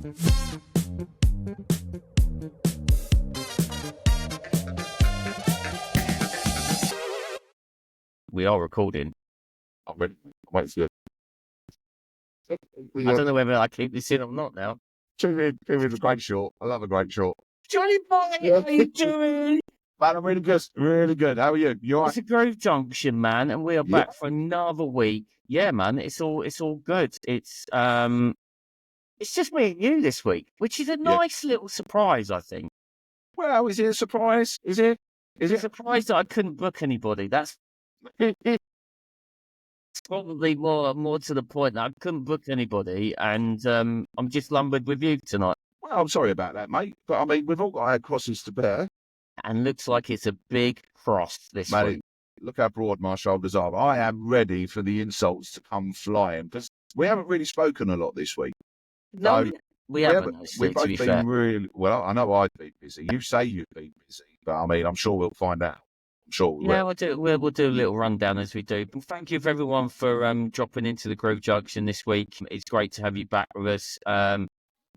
We are recording. I'm ready. I'm waiting for you. I don't know whether I keep this in or not now. Two is a great short. I love a great short. Johnny Boy, how you doing? Man, I'm really good. Really good. How are you? You all It's right? a Groove Junction, man, and we are Yeah. back for another week. Yeah, man, it's all good. It's just me and you this week, which is a nice little surprise, I think. Well, is it a surprise? Is it? It's a surprise that I couldn't book anybody. That's probably more to the point that I couldn't book anybody, and I'm just lumbered with you tonight. Well, I'm sorry about that, mate. But I mean, we've all got our crosses to bear. And looks like it's a big cross this week. Look how broad my shoulders are. I am ready for the insults to come flying because we haven't really spoken a lot this week. No, we haven't. We've both to be been fair. really well. I know I've been busy. You say you've been busy, but I mean, I'm sure we'll find out. I'm sure we will. We'll do a little rundown as we do. But thank you for everyone for dropping into the Groove Junction this week. It's great to have you back with us.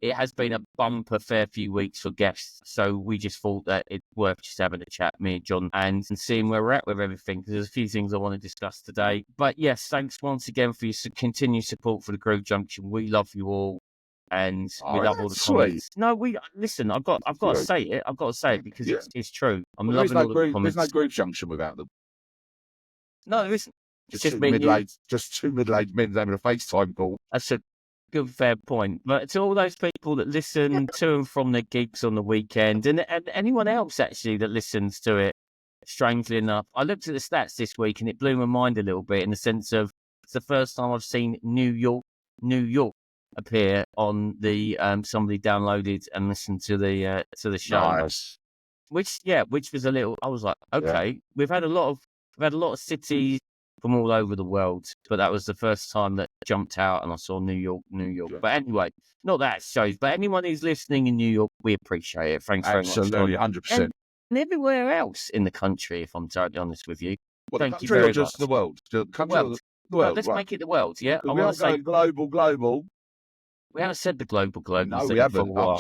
It has been a bumper fair few weeks for guests, so we just thought that it's worth just having a chat, me and John, and seeing where we're at with everything, because there's a few things I want to discuss today. But yes, thanks once again for your continued support for the Groove Junction. We love you all, and we love all the comments. No, listen. I've got to say it. I've got to say it because it's true. I'm loving all the comments. There's no Groove Junction without them. No, there isn't. Just two middle-aged men having a FaceTime call. That's a good, fair point. But to all those people that listen to and from their gigs on the weekend, and anyone else actually that listens to it, strangely enough, I looked at the stats this week and it blew my mind a little bit in the sense of it's the first time I've seen New York appear on the somebody downloaded and listened to the show. Nice. Which was a little. I was like, okay, we've had a lot of cities from all over the world, but that was the first time that jumped out and I saw New York. Yeah. But anyway, not that it shows, but anyone who's listening in New York, we appreciate it. Thanks very much. Absolutely, 100%. And everywhere else in the country, if I'm totally honest with you. Well, thank you very very much. Just the world. The world. Let's make it the world, yeah? I want to say global. We haven't said the global. No, we haven't. Well,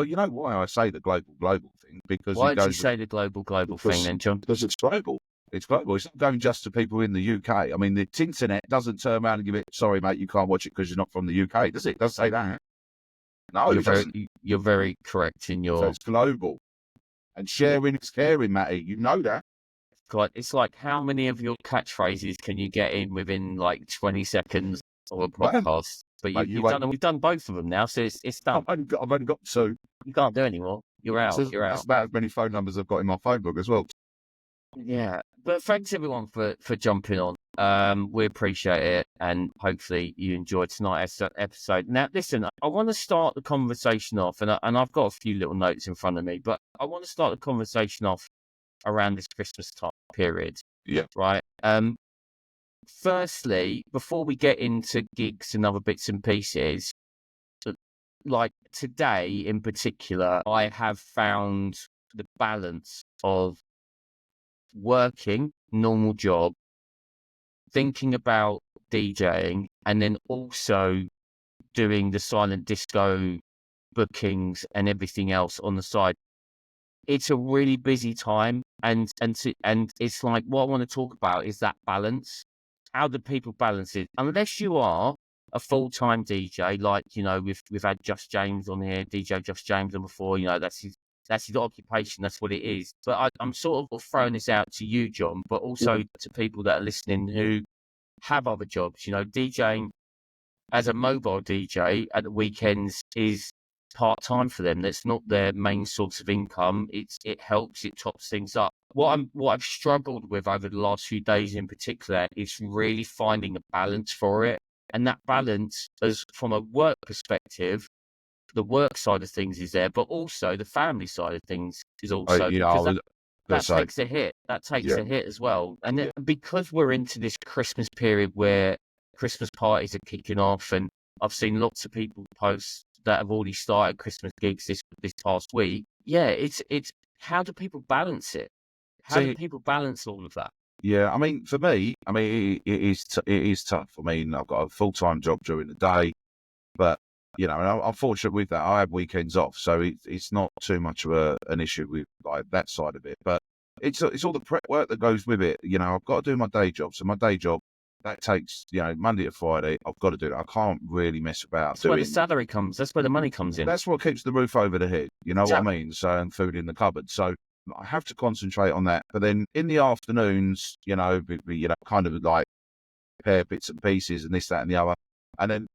you know why I say the global thing? Because why did you say the global thing then, John? Because it's global. It's global. It's not going just to people in the UK. I mean, the internet doesn't turn around and give it, sorry, mate, you can't watch it because you're not from the UK, does it? It does say that. No, you're very correct in your... So it's global. And sharing is caring, Matty. You know that. God, it's like, how many of your catchphrases can you get in within, 20 seconds of a podcast? But we've done both of them now, so it's done. I've only got two. You can't do any more. You're out. That's about as many phone numbers I've got in my phone book as well. Yeah, but thanks everyone for jumping on. We appreciate it, and hopefully you enjoyed tonight's episode. Now, listen, I want to start the conversation off, and I've got a few little notes in front of me, but I want to start the conversation off around this Christmas time period. Yeah. Right. Firstly, before we get into gigs and other bits and pieces, like today in particular, I have found the balance of working, normal job, thinking about DJing, and then also doing the silent disco bookings and everything else on the side. It's a really busy time, and it's like what I want to talk about is that balance. How do people balance it? Unless you are a full-time DJ, like, we've had Just James on here, DJ Just James on before, that's his occupation, that's what it is. But I'm sort of throwing this out to you, John, but also to people that are listening who have other jobs. DJing as a mobile DJ at the weekends is part-time for them. That's not their main source of income. It helps, it tops things up. What I've struggled with over the last few days in particular is really finding a balance for it. And that balance, as from a work perspective, the work side of things is there, but also the family side of things is also that takes a hit. That takes a hit as well. And because we're into this Christmas period where Christmas parties are kicking off, and I've seen lots of people post that have already started Christmas gigs this past week. Yeah, it's how do people balance it? How do people balance all of that? Yeah, I mean, for me, it is tough. I mean, I've got a full-time job during the day, but And I'm fortunate with that. I have weekends off, so it's not too much of an issue with like that side of it. But it's all the prep work that goes with it. I've got to do my day job. So my day job, that takes, Monday to Friday. I've got to do it. I can't really mess about That's where the salary comes. That's where the money comes in. That's what keeps the roof over the head. You know what I mean? So, and food in the cupboard. So I have to concentrate on that. But then in the afternoons, kind of like prepare bits and pieces and this, that, and the other. And then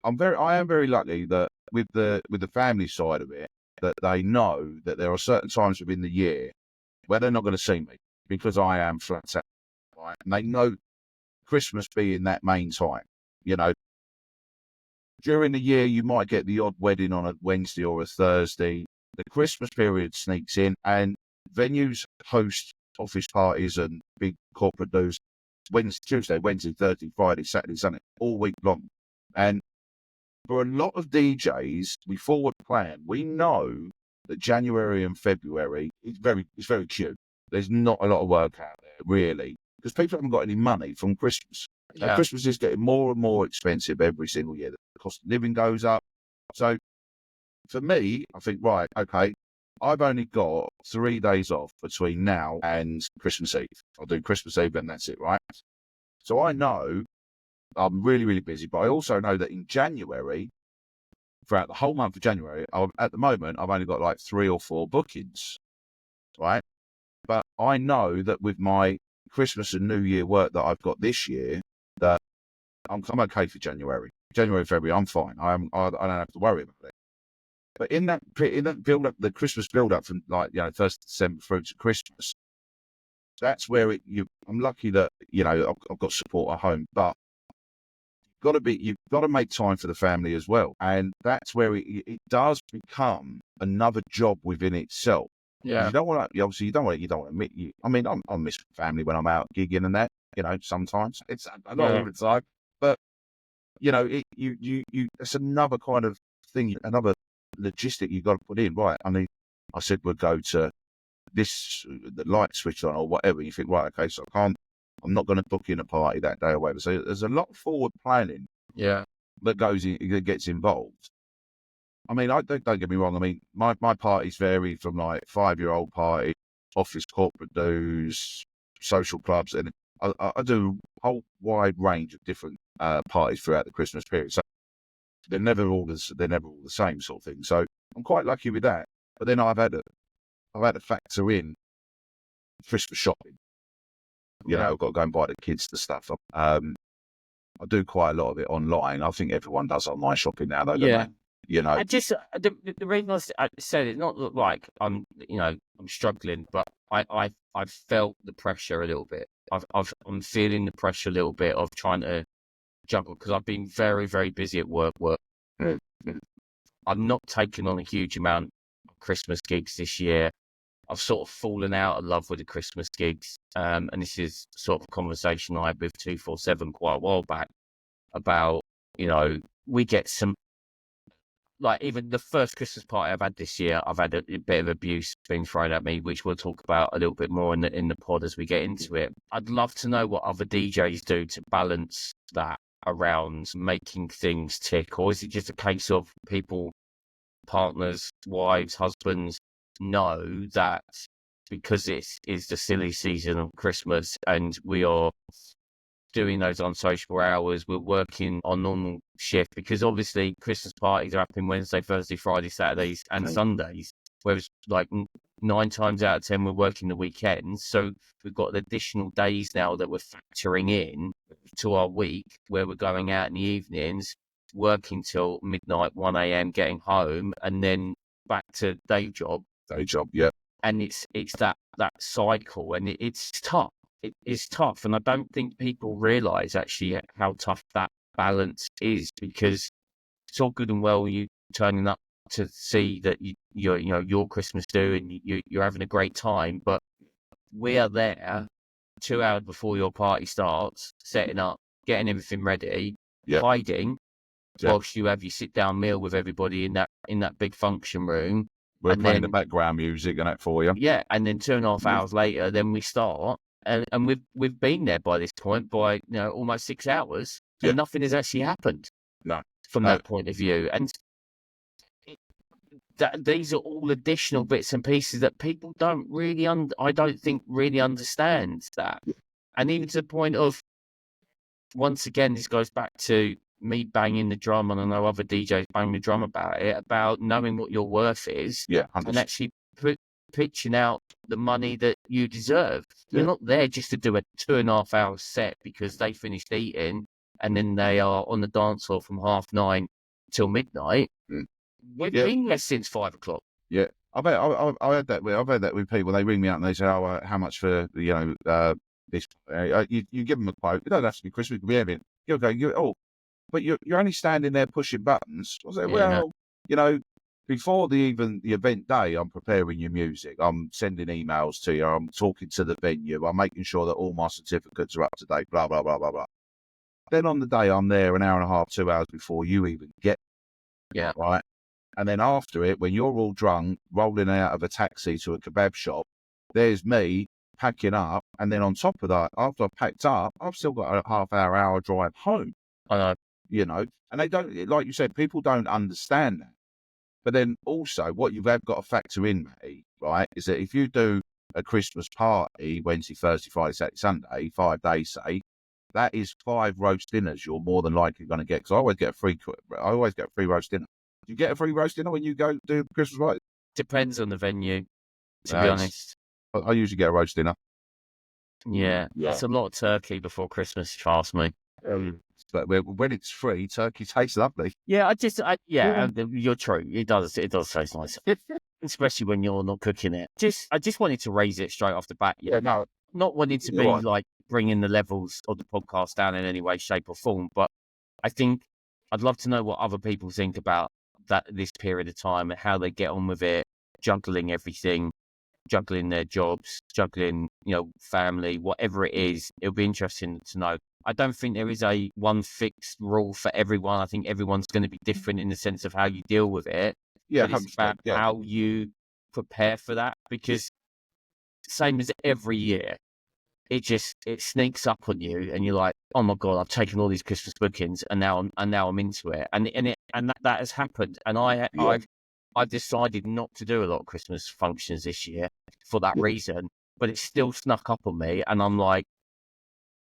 I am very lucky that with the family side of it, that they know that there are certain times within the year where they're not going to see me because I am flat out, right? And they know Christmas being that main time. During the year, you might get the odd wedding on a Wednesday or a Thursday. The Christmas period sneaks in, and venues host office parties and big corporate dues Tuesday, Wednesday, Thursday, Friday, Saturday, Sunday, all week long. And for a lot of DJs, we forward plan. We know that January and February is very cute. There's not a lot of work out there, really, because people haven't got any money from Christmas. Yeah. Christmas is getting more and more expensive every single year. The cost of living goes up. So for me, I think, right, okay, I've only got 3 days off between now and Christmas Eve. I'll do Christmas Eve and that's it, right? So I know I'm really, really busy, but I also know that in January, throughout the whole month of January, at the moment, I've only got like 3 or 4 bookings, right? But I know that with my Christmas and New Year work that I've got this year, that I'm okay for January. January, February, I'm fine. I don't have to worry about it. But in that build up, the Christmas build up from 1st December through to Christmas, that's where I'm lucky that I've got support at home, but you've got to make time for the family as well, and that's where it does become another job within itself. Yeah, you don't want to admit. I mean, I miss family when I'm out gigging and that. Sometimes it's not all the time, but it's another kind of thing, another logistic you've got to put in, right? I mean, I said we'll go to this, the light switch on or whatever. You think, right, okay, so I'm not going to book in a party that day or whatever. So there's a lot of forward planning, that gets involved. I mean, don't get me wrong. I mean, my parties vary from like 5-year-old party, office corporate dues, social clubs, and I do a whole wide range of different parties throughout the Christmas period. So they're never all the same sort of thing. So I'm quite lucky with that. But then I've had to factor in Christmas shopping. I've got to go and buy the kids the stuff. I do quite a lot of it online. I think everyone does online shopping now, though, don't they? I just the reason I said it, not look like I'm struggling, but I've felt the pressure a little bit. I'm feeling the pressure a little bit of trying to juggle because I've been very, very busy at work. I'm not taking on a huge amount of Christmas gigs this year. I've sort of fallen out of love with the Christmas gigs, and this is sort of a conversation I had with 247 quite a while back about we get some. Like even the first Christmas party I've had this year, I've had a bit of abuse being thrown at me, which we'll talk about a little bit more in the pod as we get into it. I'd love to know what other DJs do to balance that around making things tick, or is it just a case of people, partners, wives, husbands know that because it is the silly season of Christmas and we are doing those unsociable hours, we're working on normal shift because obviously Christmas parties are happening Wednesday, Thursday, Friday, Saturdays and Sundays, whereas like 9 times out of 10 we're working the weekends. So we've got additional days now that we're factoring in to our week where we're going out in the evenings, working till midnight, 1 a.m, getting home and then back to day job. Yeah. And it's that cycle, and it's tough. It's tough, and I don't think people realise actually how tough that balance is, because it's all good and well you turning up to see that your Christmas do and you're having a great time, but we are there 2 hours before your party starts, setting up, getting everything ready, hiding whilst you have your sit down meal with everybody in that big function room. We're playing the background music and that for you. Yeah, and then 2.5 hours later, then we start. And we've been there by this point by almost 6 hours, and nothing has actually happened. No, from that point of view. And these are all additional bits and pieces that people don't really I don't think really understand that. And even to the point of, once again, this goes back to me banging the drum, and I know other DJs bang the drum about it, about knowing what your worth is, Yeah, and 100%. actually pitching out the money that you deserve. Yeah. You're not there just to do a 2.5 hour set because they finished eating and then they are on the dance floor from 9:30 till midnight. Mm. We've Yeah. been there since 5 o'clock. Yeah, I've had that. I've had that with people. They ring me up and they say, "Oh, how much for this?" You give them a quote. It doesn't have to be Christmas. It could be anything. You'll go, "Oh, but you're only standing there pushing buttons." I say, Yeah. "Well, before the event day, I'm preparing your music. I'm sending emails to you. I'm talking to the venue. I'm making sure that all my certificates are up to date. Blah blah blah blah blah." Then on the day, I'm there an hour and a half, 2 hours before you even get. Yeah. Right. And then after it, when you're all drunk, rolling out of a taxi to a kebab shop, there's me packing up. And then on top of that, after I've packed up, I've still got a hour drive home. I know. And they don't, like you said, people don't understand that. But then also what you've got to factor in, mate, right, is that if you do a Christmas party, Wednesday, Thursday, Friday, Saturday, Sunday, 5 days, say, that is 5 roast dinners you're more than likely going to get. Because I always get a free roast dinner. Do you get a free roast dinner when you go do Christmas party? Depends on the venue, to be honest. I usually get a roast dinner. Yeah. It's a lot of turkey before Christmas, if you ask me. But when it's free, turkey tastes lovely. Yeah, you're true. It does taste nice, especially when you're not cooking it. I just wanted to raise it straight off the bat. Yeah, no, not wanting to be like bringing the levels of the podcast down in any way, shape, or form. But I think I'd love to know what other people think about this period of time and how they get on with it, juggling everything, juggling their jobs, juggling, family, whatever it is. It'll be interesting to know. I don't think there is a one fixed rule for everyone. I think everyone's going to be different in the sense of how you deal with it. Yeah, but it's about how you prepare for that, because same as every year, it sneaks up on you, and you're like, oh my God, I've taken all these Christmas bookings, and now I'm into it, and that has happened, and I've decided not to do a lot of Christmas functions this year for that reason, but it's still snuck up on me, and I'm like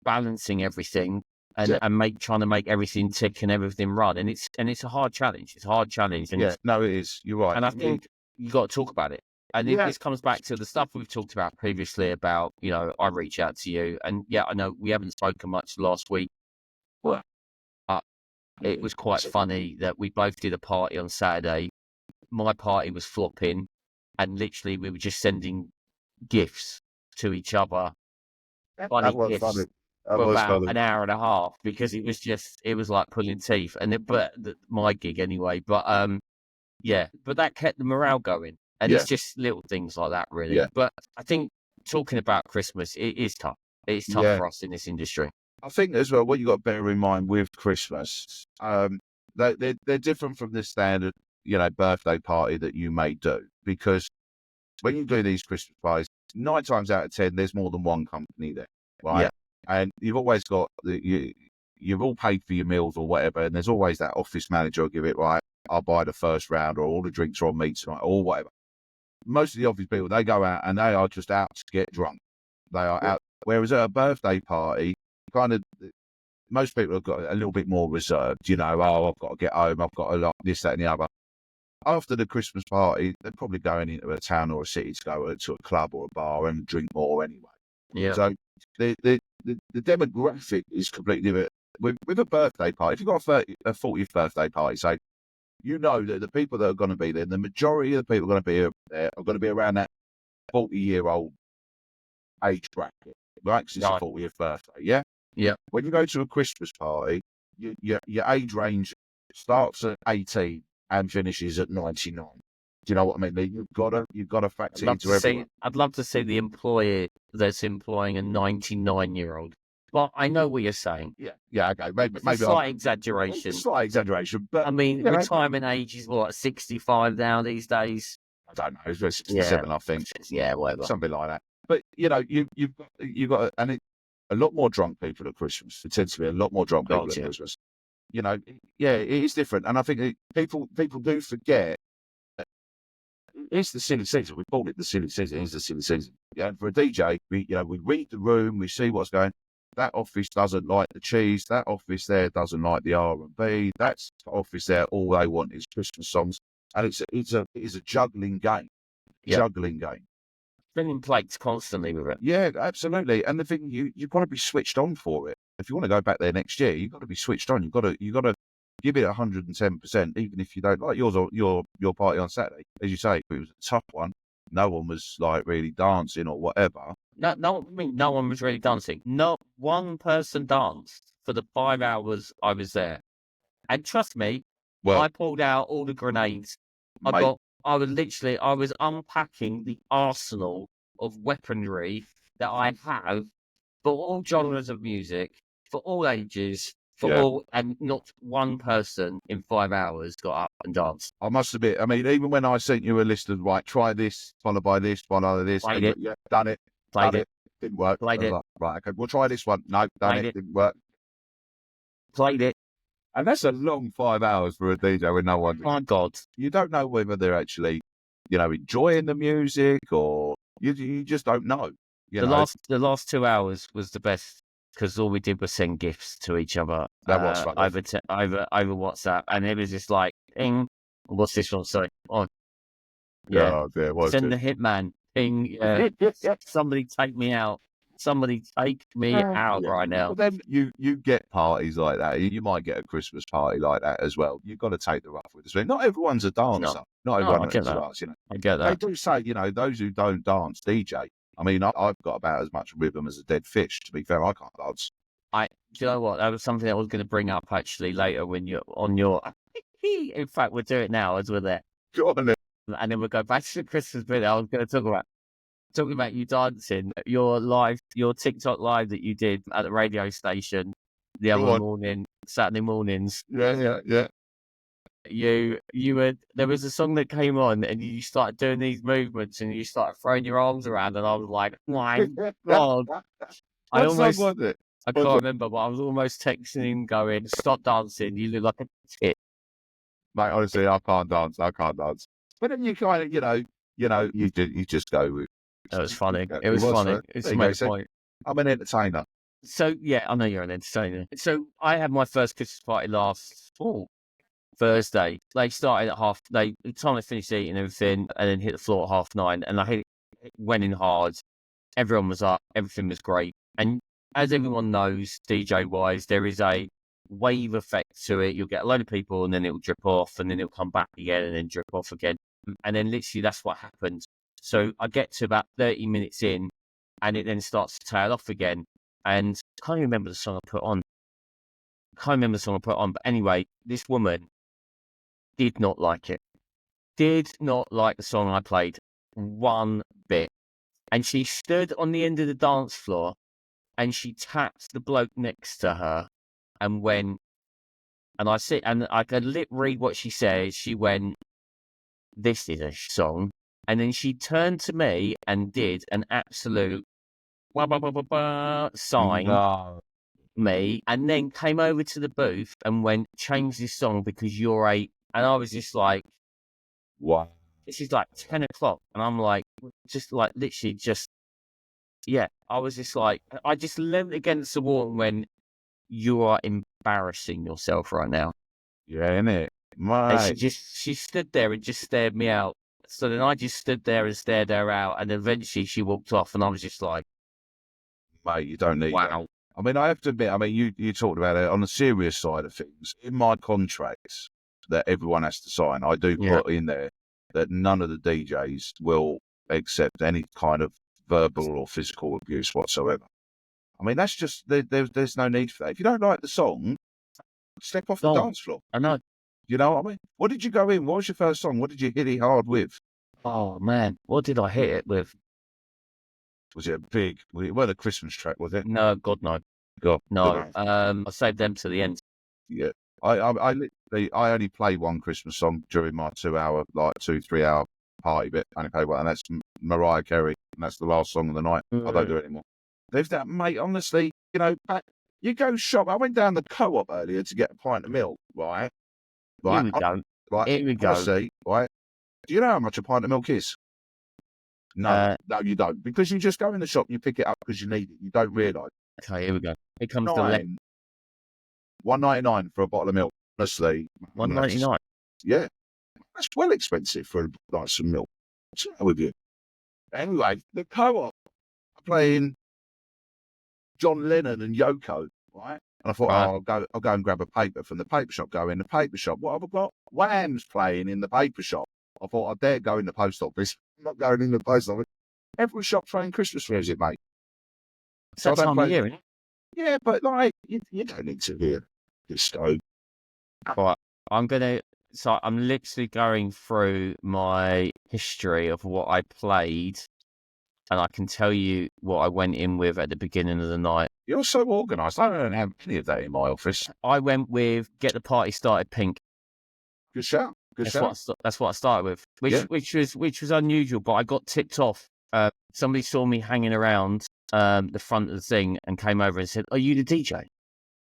balancing everything and trying to make everything tick and everything run, and it's a hard challenge. And it is. You're right, and I think you got to talk about it. And this comes back to the stuff we've talked about previously about, I reach out to you, and I know we haven't spoken much last week, but it was quite funny that we both did a party on Saturday. My party was flopping, and literally we were just sending gifts to each other. Funny gifts for about an hour and a half, because it was like pulling teeth. My gig anyway, but that kept the morale going. And it's just little things like that, really. Yeah. But I think talking about Christmas, it is tough. It's tough for us in this industry. I think as well, what you got to bear in mind with Christmas, they're different from the standard, birthday party that you may do. Because when you do these Christmas parties, 9 times out of 10, there's more than one company there, right? Yeah. And you've always got you've all paid for your meals or whatever, and there's always that office manager who'll give it, right, I'll buy the first round, or all the drinks are on me tonight, or whatever. Most of the office people, they go out and they are just out to get drunk. They are out. Whereas at a birthday party, most people have got a little bit more reserved. I've got to get home. I've got a lot, this, that, and the other. After the Christmas party, they're probably going into a town or a city to go to a club or a bar and drink more anyway. Yeah. So the demographic is completely different. With a birthday party, if you've got a 40th birthday party, say, that the people that are going to be there, the majority of the people going to be there are going to be around that 40-year-old age bracket, right? Because it's a 40th birthday, yeah? Yeah. When you go to a Christmas party, your age range starts at 18 and finishes at 99. Do you know what I mean? You've got to factor into everyone. I'd love to see the employer that's employing a 99-year-old. But I know what you're saying. Yeah, okay. Maybe slight exaggeration. Slight exaggeration, but I mean, retirement age is what, 65 now these days? I don't know. It's 67, I think. Yeah, whatever. Something like that. But you've got, and a lot more drunk people at Christmas. It tends to be a lot more drunk people at Christmas. It is different, and I think people do forget it's the silly season. We call it the silly season. It's the silly season. Yeah, and for a DJ, we read the room, we see what's going. That office doesn't like the cheese. That office there doesn't like the R&B. That office there, all they want is Christmas songs, and it is a juggling game. Yeah. Juggling game. Spinning plates constantly with it. Yeah, absolutely. And the thing, you've got to be switched on for it. If you want to go back there next year, you've got to be switched on. You've got to give it 110%, even if you don't like your party on Saturday. As you say, it was a tough one. No one was like really dancing or whatever. No one was really dancing. Not one person danced for the 5 hours I was there. And trust me, I pulled out all the grenades. I was unpacking the arsenal of weaponry that I have for all genres of music, for all ages, and not one person in 5 hours got up and danced. I must admit, I mean, even when I sent you a list of, right, try this, followed by this, followed by this, Played it. Yeah, done it, Played it. didn't work. Played it. Like, right, okay, we'll try this one. No, done Played it, it. didn't work. Played it. And that's a long 5 hours for a DJ with no one. My God. You don't know whether they're actually, enjoying the music, or you just don't know. The last 2 hours was the best, because all we did was send gifts to each other over WhatsApp, and it was just like, ping, what's this one say? Oh, yeah, send the hitman, ping, somebody take me out. Somebody take me out right now. Well, then you get parties like that. You might get a Christmas party like that as well. You've got to take the rough with the smooth. Not everyone's a dancer. No. Not everyone I get that. dance, I get that. They do say, those who don't dance DJ. I mean, I've got about as much rhythm as a dead fish. To be fair, I can't dance. Do you know what? That was something I was going to bring up actually later when you're on your. In fact, we'll do it now as we're there. Go on then. And then we'll go back to the Christmas bit. I was going to talking about you dancing, your TikTok live that you did at the radio station the other morning, Saturday mornings. Yeah. There was a song that came on, and you started doing these movements, and you started throwing your arms around, and I was like, my God. I can't remember, but I was almost texting him going, stop dancing, you look like a tit. Mate, honestly, I can't dance. But then you kind of, you just go with. It was funny. It was funny. It's my point. I'm an entertainer. So, yeah, I know you're an entertainer. So, I had my first Christmas party last Thursday. They started at the time I finished eating everything, and then hit the floor at 9:30, and I went in hard. Everyone was up. Everything was great. And as everyone knows, DJ-wise, there is a wave effect to it. You'll get a load of people, and then it'll drip off, and then it'll come back again, and then drip off again. And then literally that's what happened. So I get to about 30 minutes in, and it then starts to tail off again. And I can't even remember the song I put on. But anyway, this woman did not like it. Did not like the song I played one bit. And she stood on the end of the dance floor, and she tapped the bloke next to her and went, and I could lip read what she said. She went, this is a song. And then she turned to me and did an absolute sign me, and then came over to the booth and went, change this song because you're and I was just like, what? This is like 10 o'clock. And I'm like, just like literally just, yeah. I was just like, I just leaned against the wall and went, you are embarrassing yourself right now. Yeah, innit? And she stood there and just stared me out. So then I just stood there and stared her out, and eventually she walked off, and I was just like, mate, you don't need wow. That. I mean, I have to admit, you talked about it on the serious side of things. In my contracts that everyone has to sign, I do put in there that none of the DJs will accept any kind of verbal or physical abuse whatsoever. I mean, that's just, there's no need for that. If you don't like the song, step off the dance floor. I know. You know what I mean? What did you go in? What was your first song? What did you hit it hard with? Oh, man. What did I hit it with? Was it a big, well, a Christmas track, was it? No, God, no. God, no. I saved them to the end. Yeah. I only play one Christmas song during my 3 hour party bit. I only play one, and that's Mariah Carey, and that's the last song of the night. I don't do it anymore. There's that, mate, honestly, you go shop. I went down the Co-op earlier to get a pint of milk, right? Here we go. Right. Here we go. See, right? Do you know how much a pint of milk is? No, no, you don't. Because you just go in the shop, you pick it up because you need it. You don't realise. Okay, here we go. Here comes the left. $1.99 for a bottle of milk. Honestly, $1.99. Yeah, that's well expensive for like some milk. What's wrong with you? Anyway, the co-op are playing John Lennon and Yoko, right? And I thought, Right. I'll go and grab a paper from the paper shop. Go in the paper shop. What have I got? Wham's playing in the paper shop. I thought I dare go in the post office. I'm not going in the post office. Every shop playing Christmas music, mate. It's that time of year, isn't it? Yeah, but like you don't need to hear disco. Right. I'm literally going through my history of what I played, and I can tell you what I went in with at the beginning of the night. You're so organised. I don't have any of that in my office. I went with Get the Party Started Pink. Good shout. That's what I started with, which was unusual, but I got tipped off. Somebody saw me hanging around the front of the thing and came over and said, "Are you the DJ?"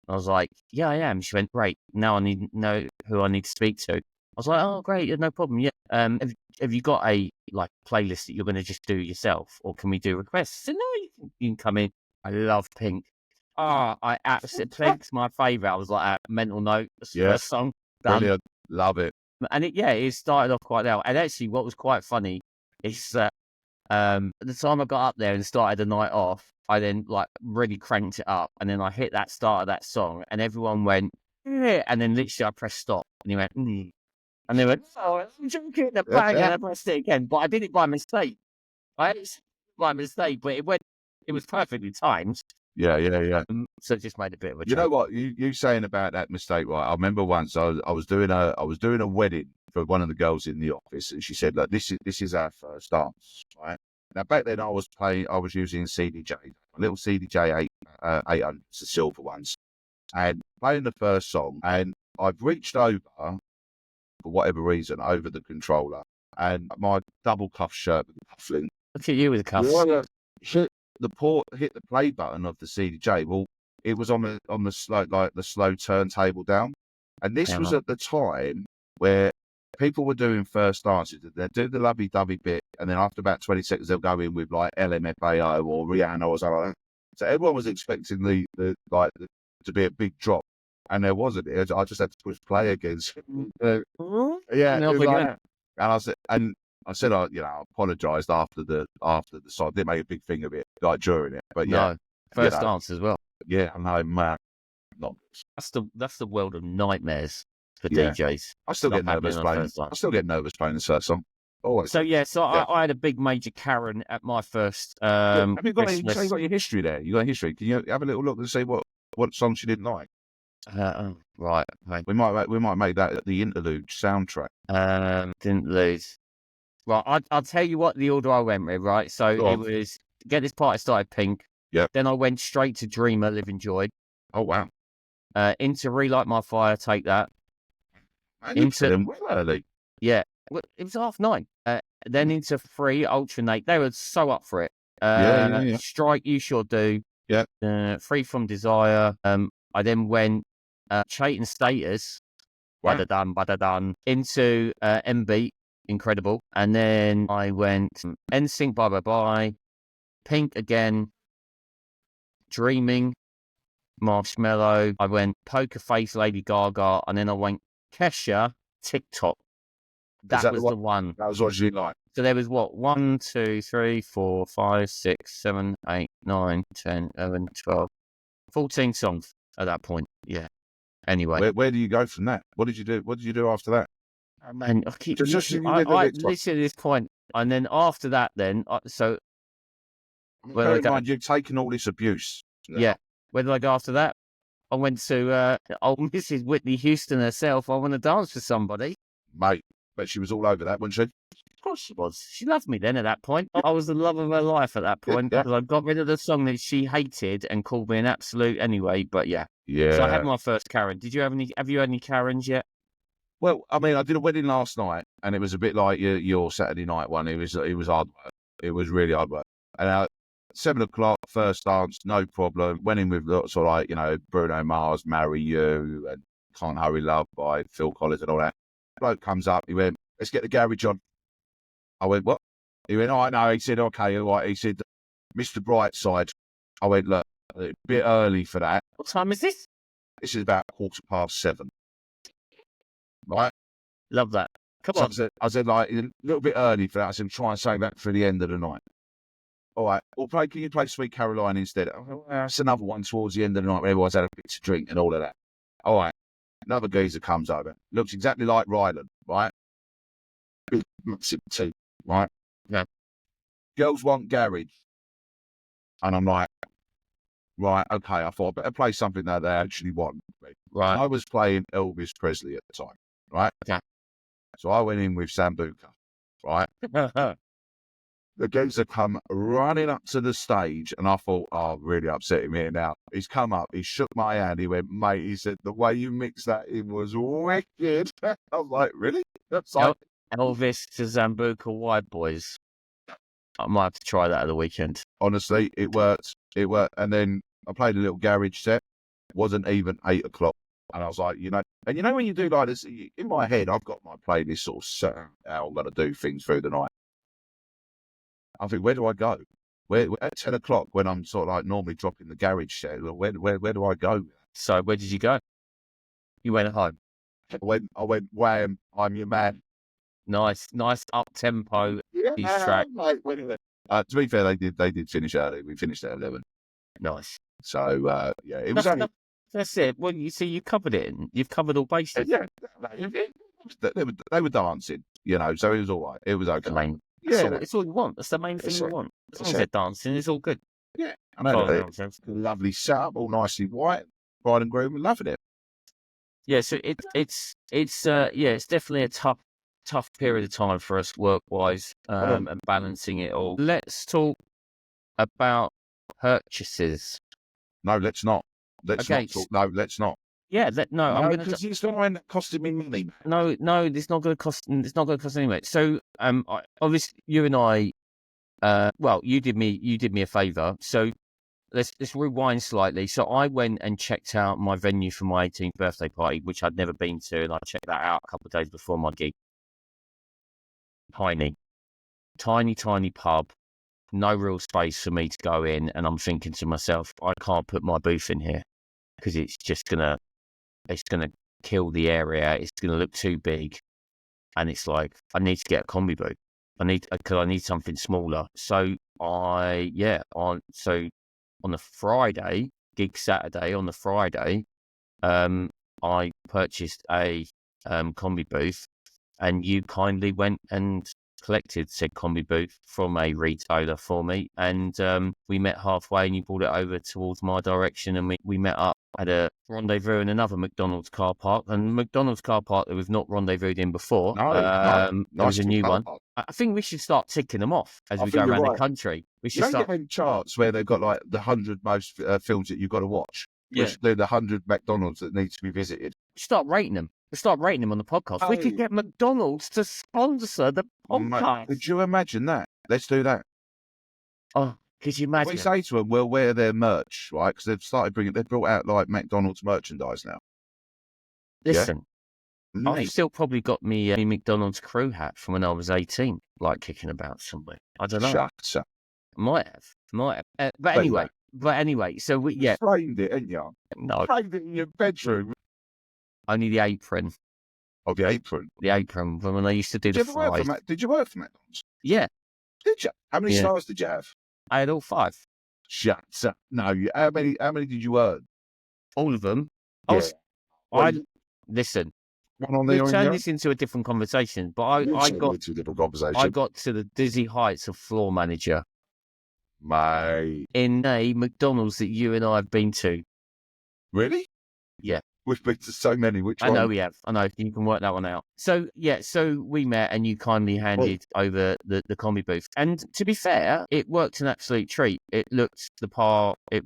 I was like, "Yeah, I am." She went, "Great. Now I need to know who I need to speak to." I was like, "Oh, great. Yeah, no problem. Yeah. Have you got a playlist that you're going to just do yourself, or can we do requests?" I said, "No, you can come in." I love Pink. I absolutely Pink's my favourite. I was like, mental note. That's the first song. Done. Brilliant. Love it. And it started off quite well. And actually, what was quite funny is that at the time I got up there and started the night off, I then really cranked it up, and then I hit that start of that song, and everyone went, "Yeah," and then literally I pressed stop, and he went, "Mm." And they went, "Oh, I'm joking," the bang, and I pressed it again, but I did it by mistake. But it was perfectly timed. Yeah. So it just made a bit of a. You know what you saying about that mistake, right? I remember once I was doing a wedding for one of the girls in the office, and she said, "Look, this is our first dance, right?" Now back then I was using CDJ, a little CDJ 800, the silver ones, and playing the first song, and I've reached over for whatever reason over the controller, and my double cuff shirt with the cuffling. Look at you with the cuffs. Hit the play button of the CDJ. Well, it was on the slow turntable down, and this was at the time where people were doing first dances. They'd do the lovey-dovey bit, and then after about 20 seconds, they'll go in with like LMFAO or Rihanna or something like that. So everyone was expecting to be a big drop, and there wasn't. I just had to push play again. Yeah, it was like that. And I said, I apologised after the song. I didn't make a big thing of it, during it. But yeah, first dance as well. Yeah, I know, man. That's the world of nightmares for DJs. I still get nervous playing. The first song. Always. So I had a big major Karen at my first. Have you got your history there? You got a history? Can you have a little look and see what songs you didn't like? Right. Okay. We might make that the interlude soundtrack. Didn't lose. Right, I'll tell you what the order I went with, right? So it was Get This Party Started Pink. Yeah. Then I went straight to Dreamer, Living Joy. Oh, wow. Into Relight My Fire, Take That. Into them well early. Yeah. Well, it was 9:30. Then into Free, Alternate. They were so up for it. Yeah. Strike, You Sure Do. Yeah. Free From Desire. I then went Chaitin Status. Wow. Bada-dun. Into M-Beat. Incredible. And then I went NSYNC, Bye Bye Bye, Pink again, Dreaming, Marshmello. I went Poker Face, Lady Gaga, and then I went Kesha, TikTok. That was the one. That was what you didn't like. So there was 1, 2, 3, 4, 5, 6, 7, 8, 9, 10, 11, 12, 14 songs at that point. Yeah. Anyway. Where do you go from that? What did you do? What did you do after that? Oh, man, I keep literally at this point, and then after that, you've taken all this abuse. Yeah. Where did I go after that? I went to old Mrs. Whitney Houston herself. I want to dance for somebody, mate. But she was all over that, wasn't she? Of course she was. She loved me then. At that point, I was the love of her life. At that point, because I got rid of the song that she hated and called me an absolute anyway. But yeah. So I had my first Karen. Did you have any? Have you had any Karens yet? Well, I mean, I did a wedding last night, and it was a bit like your Saturday night one. It was hard work. It was really hard work. And 7 o'clock, first dance, no problem. Went in with lots of Bruno Mars, Marry You, and Can't Hurry Love by Phil Collins and all that. Bloke comes up, he went, "Let's get the garage on." I went, what? He went, oh, no. He said, okay, all right. He said, Mr. Brightside. I went, look, a bit early for that. What time is this? This is about 7:15. Right? Love that. Come So on. I said, like, a little bit early for that. I said, try and save that for the end of the night. All right. Well, can you play Sweet Caroline instead? Oh, well, that's another one towards the end of the night where everyone's had a bit to drink and all of that. All right. Another geezer comes over. Looks exactly like Ryland, right? Big, massive teeth, right? Yeah. Girls want garage. And I'm like, right, okay. I thought I better play something that they actually want. Right. I was playing Elvis Presley at the time, right? Okay. So I went in with Sambuca, right? The geezer come running up to the stage, and I thought, oh, really upset him here now. He's come up, he shook my hand, he went, mate, he said, the way you mixed that in was wicked. I was like, really? That's like, Elvis to Zambuca White Boys. I might have to try that at the weekend. honestly, it worked. It worked. And then I played a little garage set. Wasn't even 8 o'clock. And I was like, and when you do like this, in my head, I've got my playlist sort of set out how I'm going to do things through the night. I think, where do I go? Where at 10 o'clock when I'm sort of like normally dropping the garage set, where do I go? So where did you go? You went home. I went, wham, I'm your man. Nice up tempo. Yeah, track. mate, to be fair, they did finish early. We finished at 11. Nice. So yeah, it was only. That's it. Well, you see, you covered it. You've covered all bases. Yeah, they were dancing, so it was all right. It was okay. It's all you want. That's the main thing you want. As long as they're dancing, it's all good. Yeah, I know. Lovely setup, all nicely white. Bride and groom, loving it. Yeah, so it's definitely a tough period of time for us work-wise, and balancing it all. Let's talk about purchases. No, let's not. Let's not. Yeah, I'm going to. Because it's going to end up costing me money. No, it's not going to cost. It's not going to cost anyway. So, obviously, you and I, you did me a favor. So, let's rewind slightly. So, I went and checked out my venue for my 18th birthday party, which I'd never been to, and I checked that out a couple of days before my gig. Tiny pub, no real space for me to go in, and I'm thinking to myself, I can't put my booth in here because it's gonna kill the area. It's gonna look too big, and it's like I need to get a combi booth. I need something smaller. So on the Friday, gig Saturday, on the Friday, I purchased a combi booth, and you kindly went and collected said combi booth from a retailer for me, and we met halfway, and you brought it over towards my direction, and we met up at a rendezvous in another McDonald's car park, and McDonald's car park that we've not rendezvoused in before. There was a new one. I think we should start ticking them off as we go around the country. We should start getting charts where they've got like the 100 most films that you've got to watch. Yeah. We should do the 100 McDonald's that need to be visited. Start rating them. We'll start rating them on the podcast. We could get McDonald's to sponsor the podcast. Could you imagine that? Let's do that. Oh, could you imagine? We say to them, we'll wear their merch, right? Because they've brought out like McDonald's merchandise now. Listen, yeah? I've still probably got me McDonald's crew hat from when I was 18, like kicking about somewhere. I don't know. Shut up. Might have. But anyway, so we You framed it, ain't you? No. Framed it in your bedroom. Only the apron. Oh, the apron. The apron from when I used to do the fries. Did you work for McDonald's? Yeah. Did you? How many stars did you have? I had all 5. Shut up. No, how many did you earn? All of them. Yeah. Listen. We'll turn this into a different conversation, but I got to the dizzy heights of floor manager. Mate. In a McDonald's that you and I have been to. Really? Yeah. We've been to so many. Which one? I know we have. I know. You can work that one out. So, so we met and you kindly handed over the combi booth. And to be fair, it worked an absolute treat. It looked the part. It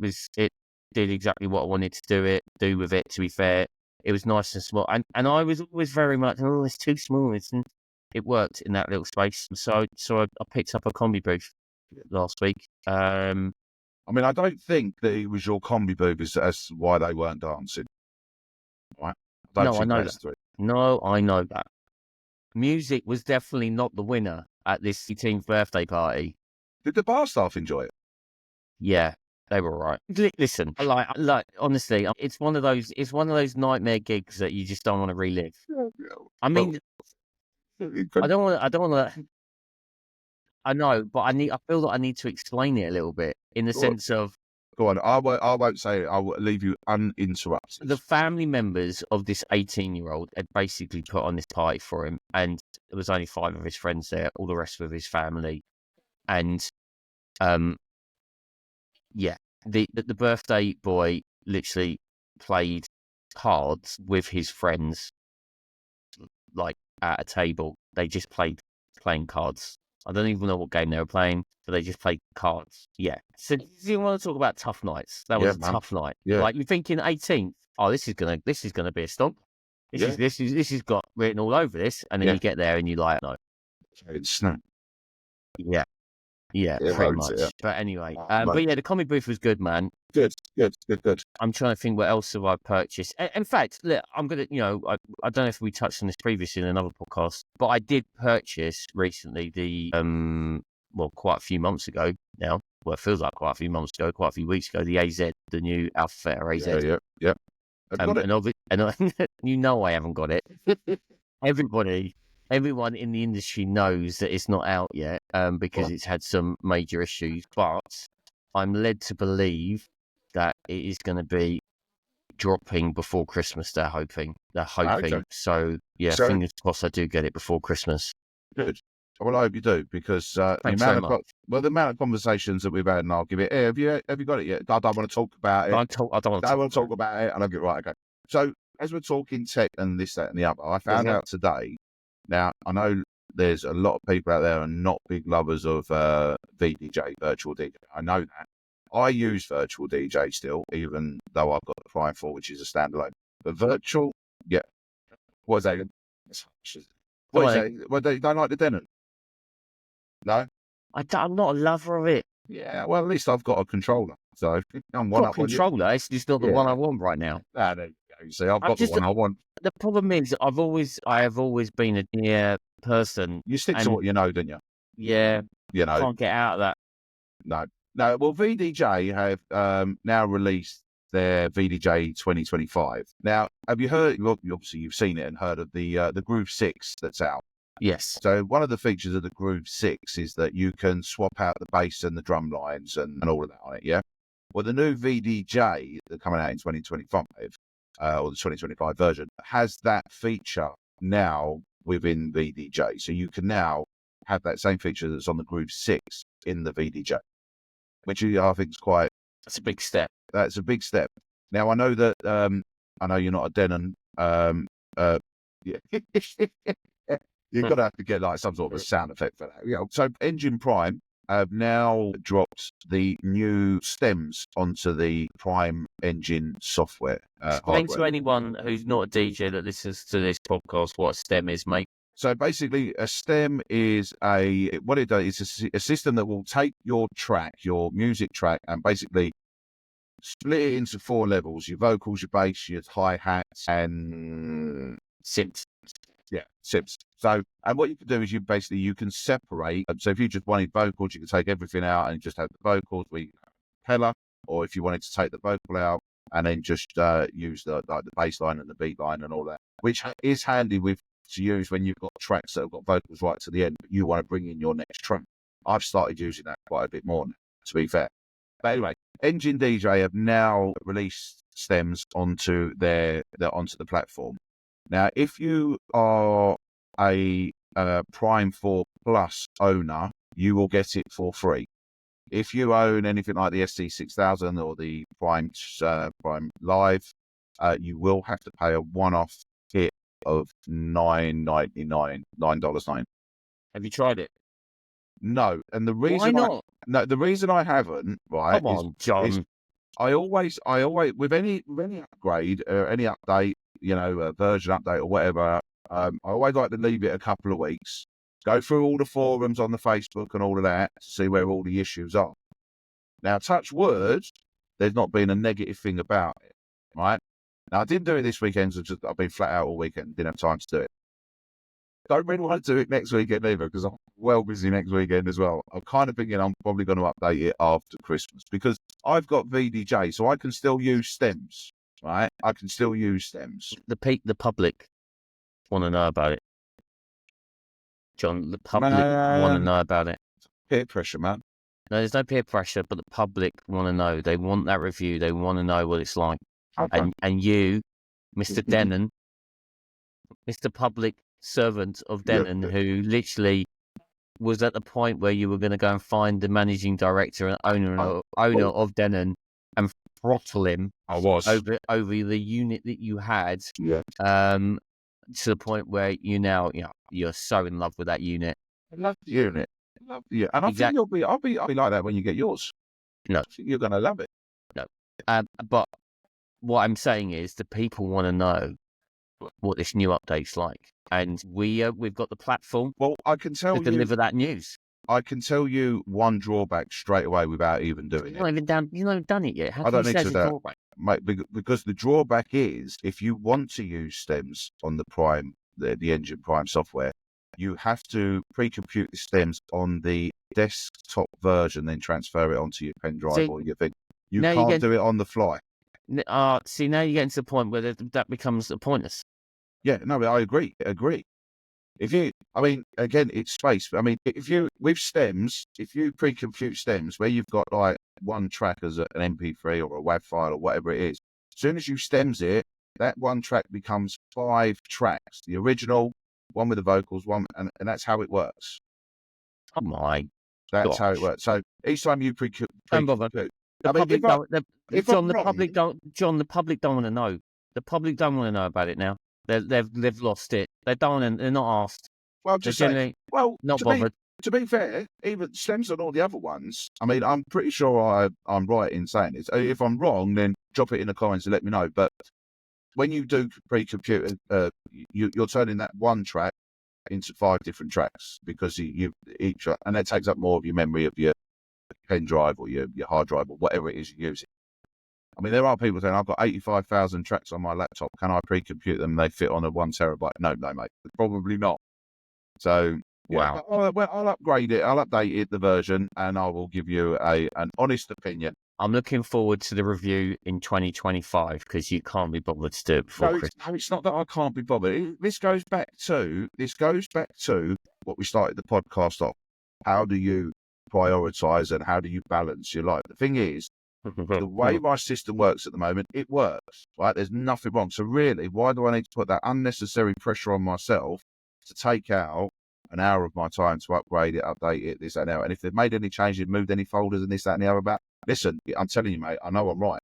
did exactly what I wanted to do with it, to be fair. It was nice and small. And I was always very much, it's too small. It worked in that little space. So I picked up a combi booth last week. I mean, I don't think that it was your combi booth as why they weren't dancing. Right? I know that. No, I know that. Music was definitely not the winner at this 18th birthday party. Did the bar staff enjoy it? Yeah, they were all right. Listen, like honestly, it's one of those nightmare gigs that you just don't want to relive. I mean, I don't want to. I know, but I feel that I need to explain it a little bit in the sense of. Go on. I won't say it. I will leave you uninterrupted. The family members of this 18-year-old had basically put on this party for him, and there was only 5 of his friends there. All the rest were his family, and yeah, the birthday boy literally played cards with his friends, like at a table. They just playing cards. I don't even know what game they were playing, but they just played cards. Yeah. So you want to talk about tough nights? That was a tough night. Yeah. Like you're thinking 18th. Oh, this is gonna be a stomp. This is got written all over this, and then you get there and you're like, no. It's snap. Yeah. Yeah, pretty much. Yeah. But anyway, but yeah, the comic booth was good, man. Good. I'm trying to think what else have I purchased. In fact, look, I'm gonna, I don't know if we touched on this previously in another podcast, but I did purchase recently quite a few months ago now. Well, it feels like quite a few months ago, quite a few weeks ago. The AZ, the new Alpha AZ. Yeah. Got it. And you know I haven't got it. Everyone in the industry knows that it's not out yet because it's had some major issues, but I'm led to believe that it is going to be dropping before Christmas. They're hoping. Okay. So, yeah, fingers crossed I do get it before Christmas. Good. Well, I hope you do, because the amount of conversations that we've had, and I'll give it. Hey, have you got it yet? I don't want to talk about it. I don't want to talk about it, and I'll get right. Okay. So, as we're talking tech and this, that, and the other, I found out today. Now, I know there's a lot of people out there who are not big lovers of VDJ, virtual DJ. I know that. I use virtual DJ still, even though I've got the Prime 4, which is a standalone. But virtual, yeah. What is that? What is that? Well, they don't like the Denon? No? I'm not a lover of it. Yeah, well, at least I've got a controller. So I'm one up on controller. It's just not the one I want right now. There you go. You see, I've got the one I want. The problem is, I have always been a near person. You stick to what you know, don't you? Yeah. Can't get out of that. No. Well, VDJ have now released their VDJ 2025. Now, have you heard? Obviously, you've seen it and heard of the Groove 6 that's out. Yes. So one of the features of the Groove 6 is that you can swap out the bass and the drum lines and all of that on it. Yeah. Well, the new VDJ that's coming out in 2025, or the 2025 version, has that feature now within VDJ. So you can now have that same feature that's on the Groove 6 in the VDJ, which I think is quite. That's a big step. That's a big step. Now I know that I know you're not a Denon. Yeah. You're gonna have to get like some sort of a sound effect for that. Yeah. So Engine Prime have now dropped the new stems onto the Prime Engine software. Explain to anyone who's not a DJ that listens to this podcast what a stem is, mate. So basically, a stem is what it does is a system that will take your track, your music track, and basically split it into 4 levels: your vocals, your bass, your hi-hats, and synths. Yeah, synths. So, and what you can do is you can separate. So if you just wanted vocals, you can take everything out and just have the vocals. Peller, or if you wanted to take the vocal out and then just use the bass line and the beat line and all that, which is handy to use when you've got tracks that have got vocals right to the end, but you want to bring in your next track. I've started using that quite a bit more now, to be fair. But anyway, Engine DJ have now released stems onto the platform. Now, if you are a Prime 4 Plus owner, you will get it for free. If you own anything like the SC6000 or the Prime Live, you will have to pay a one-off kit of $9.99. Have you tried it? No, and the reason why not? The reason I haven't, right? Come on, John. I always with any upgrade or any update, a version update or whatever, I always like to leave it a couple of weeks, go through all the forums on the Facebook and all of that to see where all the issues are. Now, touch wood, there's not been a negative thing about it, right? Now, I didn't do it this weekend, so I've been flat out all weekend, didn't have time to do it. don't really want to do it next weekend either because I'm well busy next weekend as well. I'm kind of thinking I'm probably going to update it after Christmas because I've got VDJ, so I can still use stems, right? I can still use stems. The public want to know about it, John. The public want to know about it. Peer pressure, man. No, there's no peer pressure, but the public want to know. They want that review. They want to know what it's like. Okay. And you, Mr. Denon, Mr. Public Servant of Denon, who literally was at the point where you were going to go and find the managing director and owner of Denon and throttle him. I was over the unit that you had. Yeah. To the point where you're so in love with that unit. I love the unit. I love the unit. And I think I'll be like that when you get yours. No. I think you're going to love it. No. But what I'm saying is the people want to know what this new update's like. And we've got the platform. Well, I can tell to deliver that news. I can tell you one drawback straight away without even doing it. You've not done it yet. How I can don't you need say to it's a drawback? Mate, because the drawback is if you want to use stems on the Prime, the Engine Prime software, you have to pre-compute the stems on the desktop version, then transfer it onto your pen drive or your thing. You can't do it on the fly. See, now you're getting to the point where that becomes pointless. Yeah, no, I agree. Again, it's space. I mean, with stems, if you pre-compute stems where you've got like one track as an MP3 or a WAV file or whatever it is, as soon as you stems it, that one track becomes 5 tracks. The original, one with the vocals, one, and that's how it works. Oh my! That's how it works. So each time you pre-compute, the public don't want to know. The public don't want to know about it now. They've lost it. They're not asked. Well, not bothered. To be fair, even stems on all the other ones. I mean, I'm pretty sure I'm right in saying this. If I'm wrong, then drop it in the comments and let me know. But when you do pre-compute, you're turning that one track into 5 different tracks because each, and that takes up more of your memory of your pen drive or your hard drive or whatever it is you're using. I mean, there are people saying, I've got 85,000 tracks on my laptop. Can I pre-compute them? They fit on a 1 terabyte. No, mate. Probably not. So, wow. I'll upgrade it. I'll update it, the version, and I will give you an honest opinion. I'm looking forward to the review in 2025 because you can't be bothered to do it before Christmas. No, it's not that I can't be bothered. This goes back to what we started the podcast off. How do you prioritize and how do you balance your life? The thing is, the way my system works at the moment, it works, right? There's nothing wrong. So really, why do I need to put that unnecessary pressure on myself to take out an hour of my time to upgrade it, update it, this, that, and that? And if they've made any changes, moved any folders and this, that, and the other about, listen, I'm telling you, mate, I know I'm right.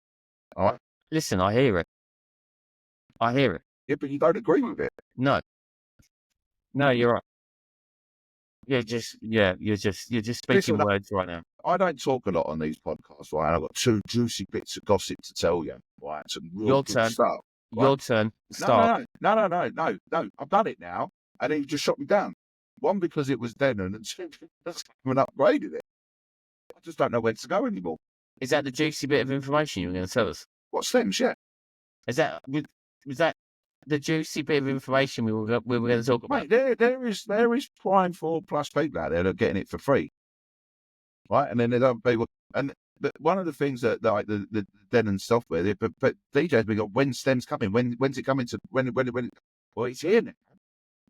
All right? Listen, I hear it. Yeah, but you don't agree with it. No, you're right. You're just speaking words right now. I don't talk a lot on these podcasts, right? I've got 2 juicy bits of gossip to tell you, right? Some real good stuff. Right? Your turn. Start. No. I've done it now, and he just shot me down. 1, because it was Denon, and 2, because I haven't upgraded it. I just don't know where to go anymore. Is that the juicy bit of information you were going to tell us? What stems? Yeah. Was that the juicy bit of information we were going to talk about? Mate, there is Prime 4 Plus people out there that are getting it for free, right? And then there's other people, but one of the things that like the Denon software, but DJs, we got when stems coming, when's it coming to when? Well, it's here now.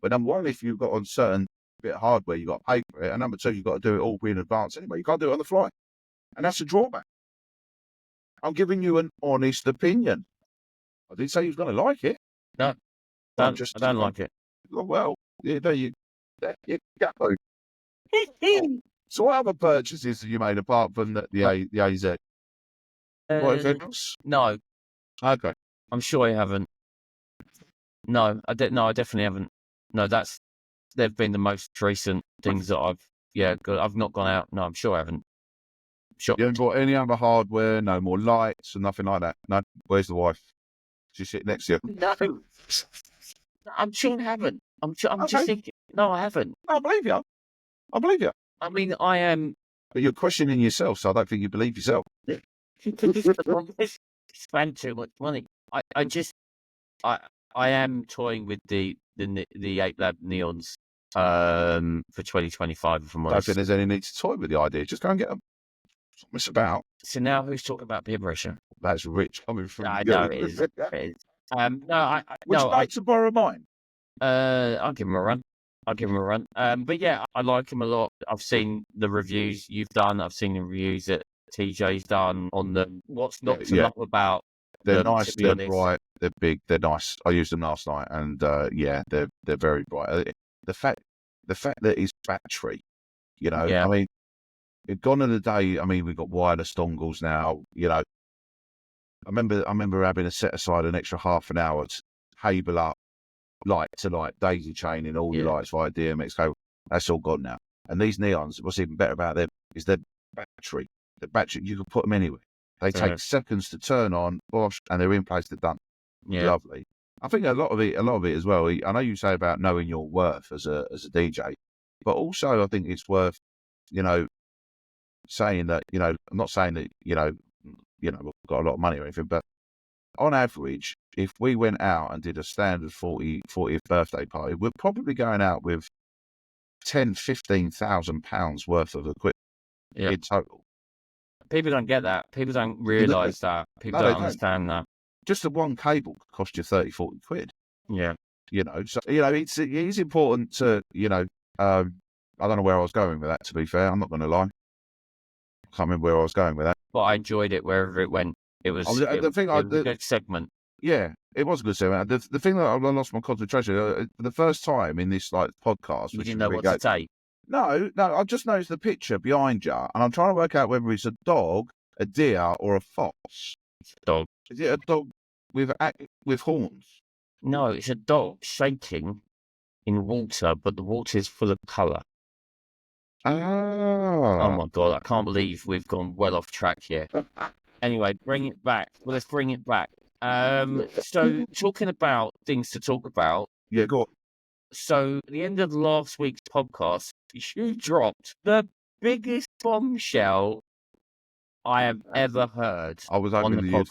But number 1, if you've got on certain bit of hardware, you've got to pay for it, and number 2, you've got to do it all in advance anyway. You can't do it on the fly, and that's a drawback. I'm giving you an honest opinion. I didn't say you was going to like it. No, I don't like it. Well, you go. So what other purchases have you made apart from the AZ? What else? No. Okay. I'm sure I haven't. No, I definitely haven't. No, they've been the most recent things that I've not gone out. No, I'm sure I haven't. Sure. You haven't bought any other hardware, no more lights and nothing like that? No? Where's the wife? She's sitting next to you. No. I'm sure I haven't. I'm just thinking. No, I haven't. I believe you. I mean, I am. But you're questioning yourself, so I don't think you believe yourself. Spend too much money. I am toying with the 8 lab neons for 2025, if I'm I don't honest. think there's any need to toy with the idea. Just go and get them. That's what it's about. So now who's talking about peer pressure? That's rich coming from I you. know it is. It is. Would you like to borrow mine? I'll give him a run. But yeah, I like him a lot. I've seen the reviews you've done. I've seen the reviews that TJ's done on them. What's not to love about they're them, nice, to be they're honest. bright, they're big, they're nice. I used them last night, and they're very bright. The fact that it's battery, I mean, gone are the day. I mean, we've got wireless dongles now. I remember having to set aside an extra half an hour to cable up light to light, daisy chaining all your lights via DMX cable. That's all gone now. And these neons, what's even better about them is their battery. The battery, you can put them anywhere. They take seconds to turn on, bosh, and they're in place. They're done. Yeah. Lovely. I think a lot of it as well. I know you say about knowing your worth as a DJ, but also I think it's worth, saying that, I'm not saying that, we've got a lot of money or anything, but on average, if we went out and did a standard 40th birthday party, we're probably going out with £10,000-15,000 worth of equipment in total. People don't get that. People don't realise that. People don't understand that. Just the one cable could cost you 30-40 quid. Yeah. So it is important to, I don't know where I was going with that, to be fair. I'm not going to lie. I can't remember where I was going with that. But I enjoyed it wherever it went. It was a good segment. Yeah, it was a good segment. The thing that I lost my concentration, for the first time in this podcast. You didn't know what to say. No, I've just noticed the picture behind you, and I'm trying to work out whether it's a dog, a deer, or a fox. It's a dog. Is it a dog with horns? No, it's a dog shaking in water, but the water is full of colour. Oh my God, I can't believe we've gone well off track here. Anyway, bring it back. Well, let's bring it back. So, talking about things to talk about. Yeah, go on. So, at the end of last week's podcast, you dropped the biggest bombshell I have ever heard. I was hoping I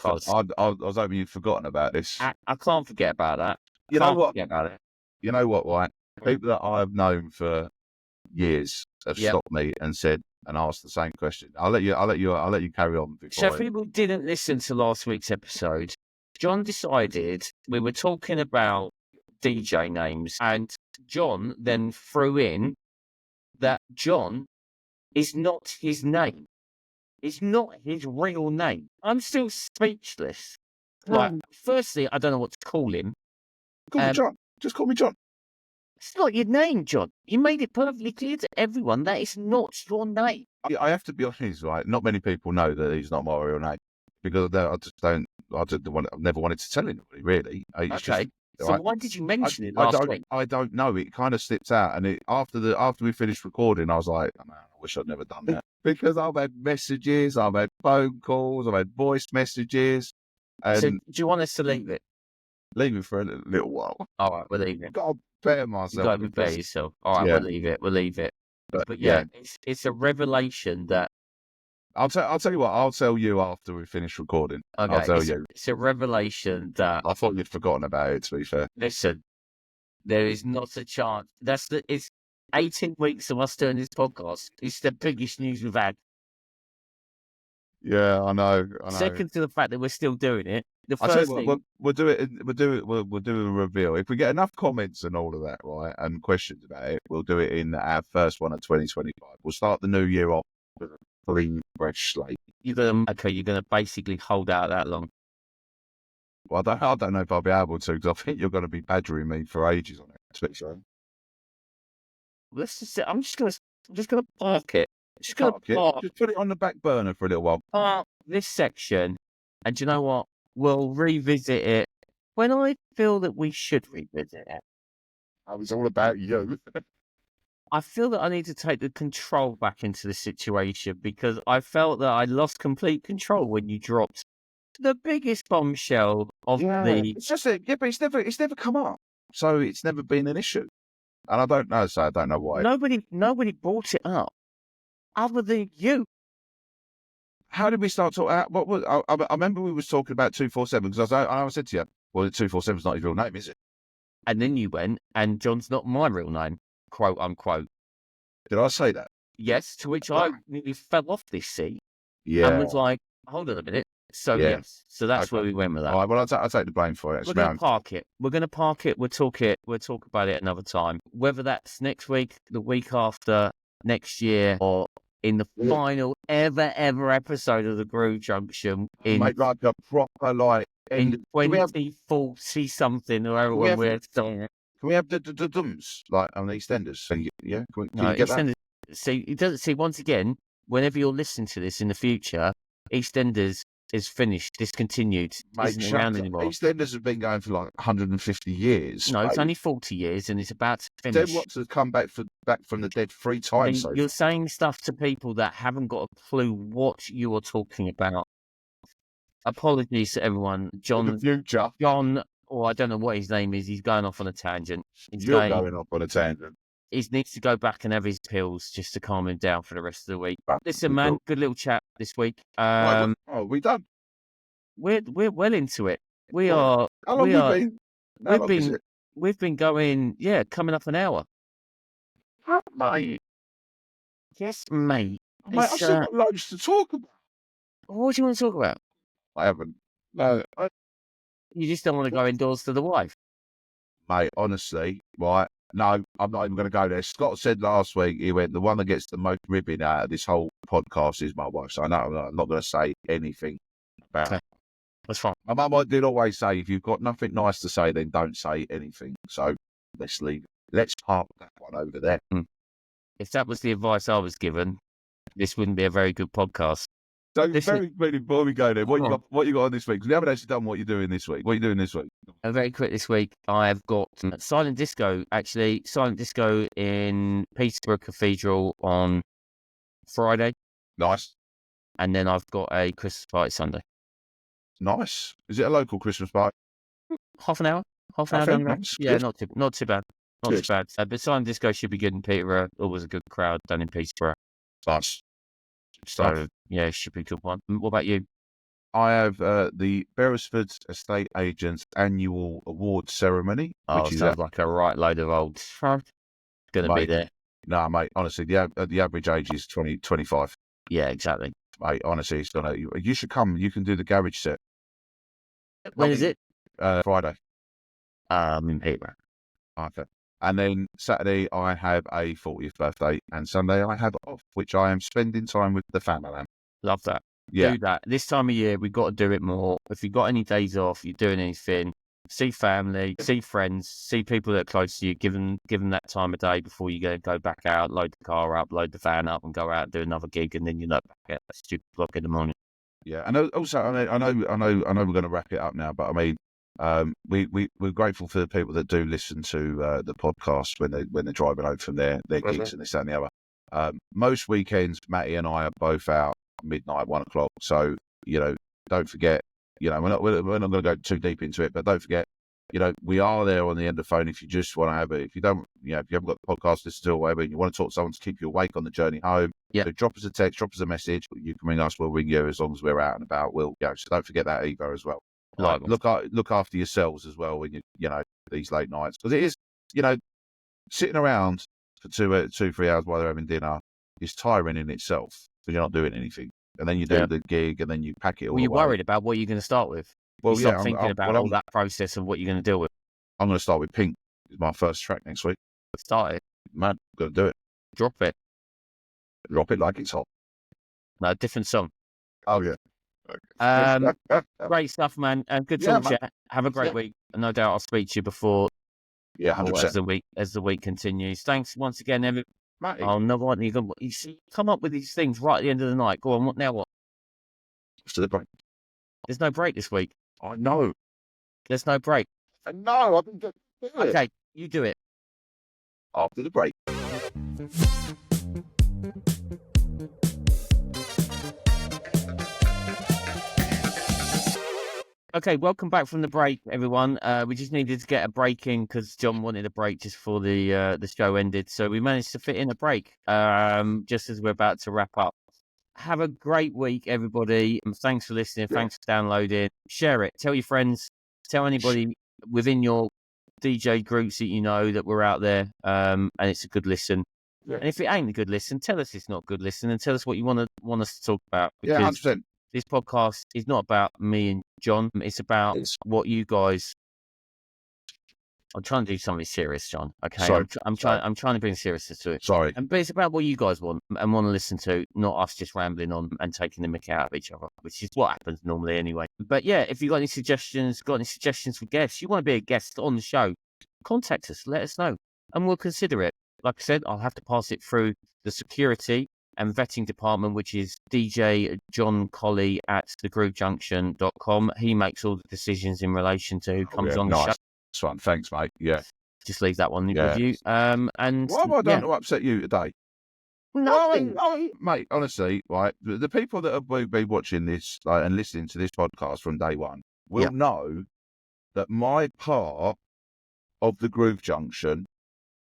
was hoping you'd forgotten about this. I can't forget about that. You know what? Forget about it. You know what, right? People that I've known for years have stopped me and said and asked the same question. I'll let you carry on. So if people didn't listen to last week's episode, John decided we were talking about DJ names, and John then threw in that John is not his name. It's not his real name. I'm still speechless. Like, firstly, I don't know what to call him. Call me John. Just call me John. It's not your name, John. You made it perfectly clear to everyone that it's not your name. I have to be honest, right? Not many people know that he's not my real name because I've never wanted to tell anybody, really. So why did you mention it last week? I don't know. It kind of slipped out, and after we finished recording, I was like, oh, man, I wish I'd never done that because I've had messages, I've had phone calls, I've had voice messages. And so do you want us to leave it? Leave it for a little while. All right, we'll leave it. I've got to better myself. You've got to prepare yourself. All right, we'll leave it. But yeah, it's a revelation that. I'll tell you what. I'll tell you after we finish recording. Okay, I'll tell you. It's a revelation that. I thought you'd forgotten about it. To be fair, listen, there is not a chance. It's 18 weeks of us doing this podcast. It's the biggest news we've had. Yeah, I know. Second to the fact that we're still doing it. The first thing we'll do it. We'll do a reveal. If we get enough comments and all of that, right, and questions about it, we'll do it in our first one of 2025. We'll start the new year off with a clean, fresh slate. You're gonna basically hold out that long. Well, I don't know if I'll be able to because I think you're going to be badgering me for ages on it. To be fair. Let's just. I'm just gonna park it. Just put it on the back burner for a little while. Park this section, and do you know what? We'll revisit it when I feel that we should revisit it. It was all about you. I feel that I need to take the control back into the situation because I felt that I lost complete control when you dropped the biggest bombshell of the. It's just but it's never come up, so it's never been an issue, and I don't know, so I don't know why. Nobody brought it up, other than you. How did we start talking? What was? I remember we was talking about 247 because I said to you, "Well, 247 is not his real name, is it?" And then you went, and John's not my real name. quote unquote. Did I say that? Yes, to which I nearly fell off this seat Yeah. and was like, hold on a minute. So, Yeah. yes. So that's where Okay. we went with that. All right, well, I'll take the blame for it. It's We're going my to park it. We're going to park it. We'll talk about it another time. Whether that's next week, the week after, next year, or in the final ever episode of the Groove Junction in Make like a proper like in end. Can we have 2040 something or we however have- we're starting it. the dums like on the EastEnders? So, yeah, can No, you get that? See, it doesn't see once again. Whenever you're listening to this in the future, EastEnders is finished, discontinued, Mate, isn't shut around up. anymore. EastEnders have been going for like 150 years. No, it's mate. only 40 years and it's about to Dead finish. Watts has come back from the dead 3 I mean, times. So you're saying stuff to people that haven't got a clue what you are talking about. Apologies to everyone. in John, the future, or I don't know what his name is. He's going off on a tangent. you're going off on a tangent. He needs to go back and have his pills just to calm him down for the rest of the week. But Listen, we man, cool. good little chat this week. Right, we done. We're well into it. We Right. are. How long we have are. we been? How long is it? We've been going. Yeah, coming up an hour. Mate, Yes, mate. I've still got loads to talk about. What do you want to talk about? I haven't. No, You just don't want to go indoors to the wife. mate, honestly, right? No, I'm not even going to go there. Scott said last week, he went, the one that gets the most ribbing out of this whole podcast is my wife. So I know I'm not going to say anything about Okay. That's fine. My mum did always say, if you've got nothing nice to say, then don't say anything. So let's leave. Let's park that one over there. If that was the advice I was given, this wouldn't be a very good podcast. So very quickly before we go there, what you got on this week? Because we haven't actually done what you're doing this week. What are you doing this week? Very quick this week, I've got Silent Disco, actually. Silent Disco in Peterborough Cathedral on Friday. Nice. And then I've got a Christmas party Sunday. Nice. Is it a local Christmas party? Half an hour down there. Yeah, not too bad. Not too bad. But Silent Disco should be good in Peterborough. Always a good crowd down in Peterborough. Nice. So, yeah, it should be a good one. What about you? I have the Beresford Estate Agents annual award ceremony. Which sounds like a right load of old. Going to be there. No, mate, honestly, the average age is 25. Yeah, exactly. Mate, honestly, it's gonna. You should come. You can do the garage set. When is it? Friday. In Peterborough. Okay. And then Saturday I have a 40th birthday, and Sunday I have off, which I am spending time with the family. Love that. Yeah. Do that. This time of year, we've got to do it more. If you've got any days off, you're doing anything, see family, see friends, see people that are close to you, give them that time of day before you go back out, load the car up, load the van up, and go out and do another gig, and then you're back at a stupid clock in the morning. Yeah, and also I know we're going to wrap it up now, but I mean, we're grateful for the people that do listen to the podcast when they're driving home from their gigs and this that, and the other. Most weekends, Matty and I are both out midnight, 1 o'clock. So don't forget. We're not going to go too deep into it, but don't forget. We are there on the end of the phone if you just want to have it. If you don't, if you haven't got the podcast listen to or whatever, and you want to talk to someone to keep you awake on the journey home, so drop us a text, drop us a message. You can ring us, we'll ring you as long as we're out and about. So don't forget that either as well. Look after yourselves as well when these late nights, because it is sitting around for 2-3 hours while they're having dinner is tiring in itself because you're not doing anything, and then you do the gig and then you pack it all. Well, you're worried about what you're going to start with. Well, you start thinking about all that process of what you're going to deal with. I'm going to start with Pink. It's my first track next week. Start it, man. Got to do it. Drop it. Drop it like it's hot. No, different song. Oh yeah. Great stuff, man. And good talk, chat. Have a great week. And no doubt I'll speak to you before. Yeah, 100%. As the week continues. Thanks once again, everybody. Oh no, what you see? Come up with these things right at the end of the night. Go on. What now? What? After the break. There's no break this week. I know. There's no break. I know. I've been doing it. Okay, you do it. After the break. Okay, welcome back from the break, everyone. We just needed to get a break in because John wanted a break just before the show ended. So we managed to fit in a break just as we're about to wrap up. Have a great week, everybody. Thanks for listening. Thanks for downloading. Share it. Tell your friends. Tell anybody within your DJ groups that you know that we're out there, and it's a good listen. Yeah. And if it ain't a good listen, tell us it's not a good listen, and tell us what you want us to talk about. Yeah, 100%. This podcast is not about me and John. It's about what you guys. I'm trying to do something serious, John. Okay, Sorry. I'm trying to bring seriousness to it. Sorry. But it's about what you guys want and want to listen to, not us just rambling on and taking the mick out of each other, which is what happens normally anyway. But yeah, if you got any suggestions for guests, you want to be a guest on the show, contact us, let us know, and we'll consider it. Like I said, I'll have to pass it through the security and vetting department, which is DJ John Colley at thegroovejunction.com. He makes all the decisions in relation to who comes on the show. That's fine. Thanks, mate. Yeah. Just leave that one with you. And why have I done to upset you today? Nothing. Mate, honestly, right, the people that will be watching this and listening to this podcast from day one will know that my part of the Groove Junction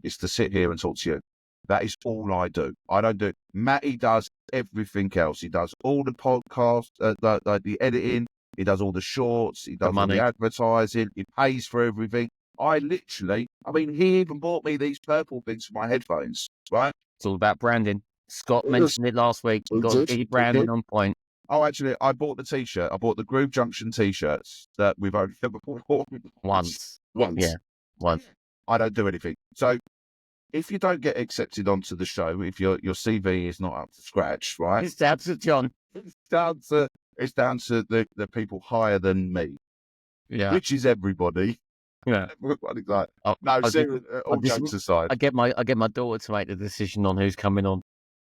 is to sit here and talk to you. That is all I do. I don't do. Matty does everything else. He does all the podcasts, the editing. He does all the shorts. He does all the advertising. He pays for everything. He even bought me these purple things for my headphones, right? It's all about branding. Scott mentioned it last week. You've got to get your branding on point. Oh, actually, I bought the T-shirt. I bought the Groove Junction T-shirts that we've only ever bought once. Yeah, once. I don't do anything. So if you don't get accepted onto the show, if your CV is not up to scratch, right? It's down to John. It's down to the people higher than me. Yeah. Which is everybody. Yeah. Everybody's like, seriously, all jokes aside. I get my daughter to make the decision on who's coming on.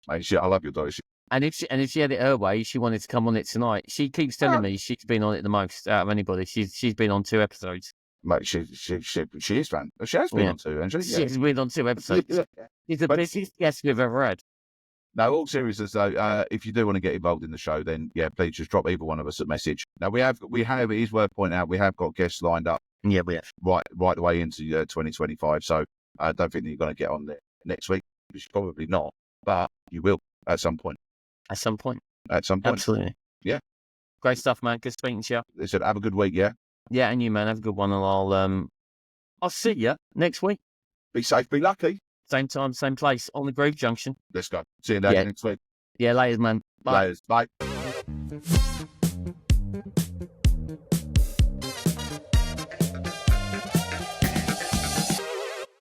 Mate, shit, I love your daughter. And if she had it her way, she wanted to come on it tonight. She keeps telling me she's been on it the most out of anybody. She's been on 2 episodes. Mate, she is fan. She has been on 2, and she's been on 2 episodes. She's the busiest guest we've ever had. No, all seriousness though, if you do want to get involved in the show, then please just drop either one of us a message. Now we have. It is worth pointing out we have got guests lined up. Yeah, we have right the way into 2025. So I don't think that you're going to get on there next week. Probably not, but you will at some point. At some point. Absolutely. Yeah. Great stuff, man. Good speaking to you. Listen, have a good week. Yeah. Yeah, and you, man, have a good one, and I'll see you next week. Be safe, be lucky. Same time, same place on the Groove Junction. Let's go. See you next week. Yeah, later, man. Bye. Bye.